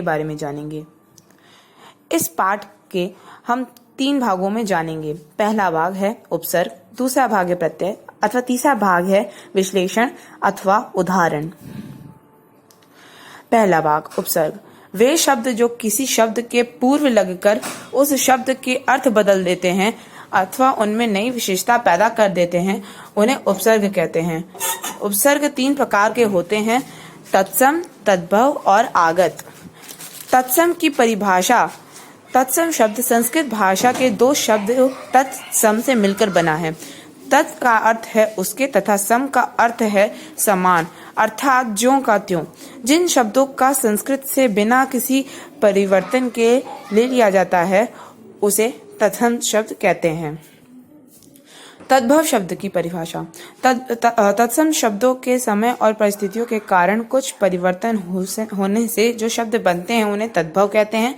बारे में जानेंगे। इस पाठ के हम 3 भागों में जानेंगे। पहला भाग है उपसर्ग, दूसरा भाग है प्रत्यय अथवा तीसरा भाग है विश्लेषण अथवा उदाहरण। पहला भाग उपसर्ग। वे शब्द जो किसी शब्द के पूर्व लगकर उस शब्द के अर्थ बदल देते हैं अथवा उनमें नई विशेषता पैदा कर देते हैं, उन्हें उपसर्ग कहते हैं। उपसर्ग 3 प्रकार के होते हैं: तत्सम, तद्भव और आगत। तत्सम की परिभाषा। तत्सम शब्द संस्कृत भाषा के 2 शब्द तत्सम से मिलकर बना है। तत् का अर्थ है उसके तथा सम का अर्थ है समान, अर्थात ज्यों का त्यों। जिन शब्दों का संस्कृत से बिना किसी परिवर्तन के ले लिया जाता है उसे तत्सम शब्द कहते हैं। तद्भव शब्द की परिभाषा। तत्सम शब्दों के समय और परिस्थितियों के कारण कुछ परिवर्तन होने से जो शब्द बनते हैं उन्हें तद्भव कहते हैं।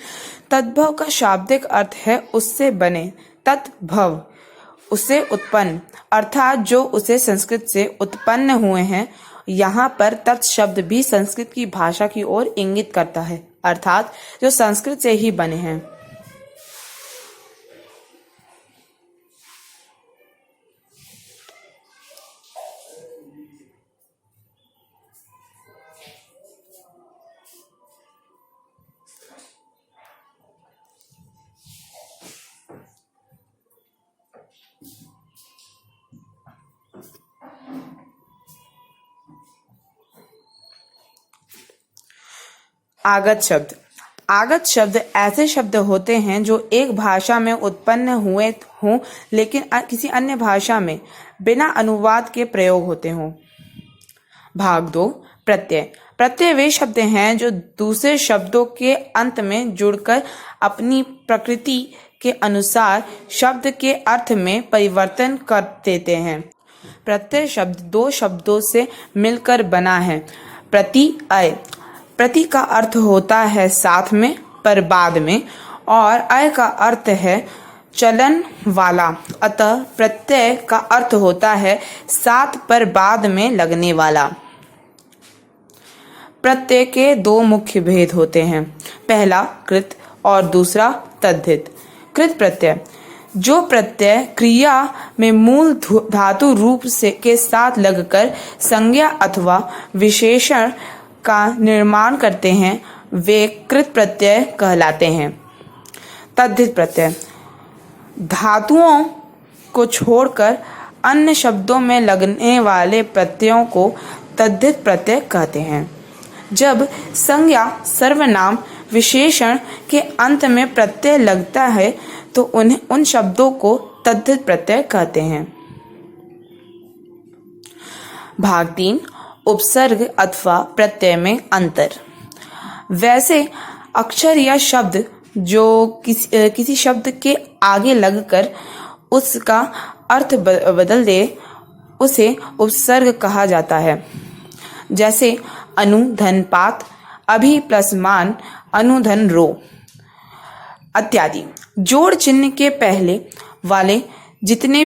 तद्भव का शाब्दिक अर्थ है उससे बने, तद्भव उससे उत्पन्न, अर्थात जो उसे संस्कृत से उत्पन्न हुए हैं। यहाँ पर तत् शब्द भी संस्कृत की भाषा की ओर इंगित करता है, अर्थात जो संस्कृत से ही बने हैं। आगत शब्द। आगत शब्द ऐसे शब्द होते हैं जो एक भाषा में उत्पन्न हुए हों लेकिन किसी अन्य भाषा में बिना अनुवाद के प्रयोग होते हों। भाग 2 प्रत्यय। प्रत्यय वे शब्द हैं जो दूसरे शब्दों के अंत में जुड़कर अपनी प्रकृति के अनुसार शब्द के अर्थ में परिवर्तन कर देते हैं। प्रत्यय शब्द 2 शब्दों से मिलकर बना है। प्रति अय। प्रति का अर्थ होता है साथ में पर बाद में, और अय का अर्थ है चलन वाला। अतः प्रत्यय का अर्थ होता है साथ पर बाद में लगने वाला। प्रत्यय के 2 मुख्य भेद होते हैं। पहला कृत और दूसरा तद्धित। कृत प्रत्यय। जो प्रत्यय क्रिया में मूल धातु रूप से के साथ लगकर संज्ञा अथवा विशेषण का निर्माण करते हैं वे कृत प्रत्यय कहलाते हैं। तद्धित प्रत्यय। धातुओं को छोड़कर अन्य शब्दों में लगने वाले प्रत्ययों को तद्धित प्रत्यय कहते हैं। जब संज्ञा, सर्वनाम, विशेषण के अंत में प्रत्यय लगता है तो उन शब्दों को तद्धित प्रत्यय कहते हैं। भाग 3 उपसर्ग अथवा प्रत्यय में अंतर। वैसे अक्षर या शब्द जो किसी शब्द के आगे लगकर उसका अर्थ बदल दे उसे उपसर्ग कहा जाता है। जैसे अनु धन पात, अभि प्लस मान, अनु धन रो इत्यादि। जोड़ चिन्ह के पहले वाले जितने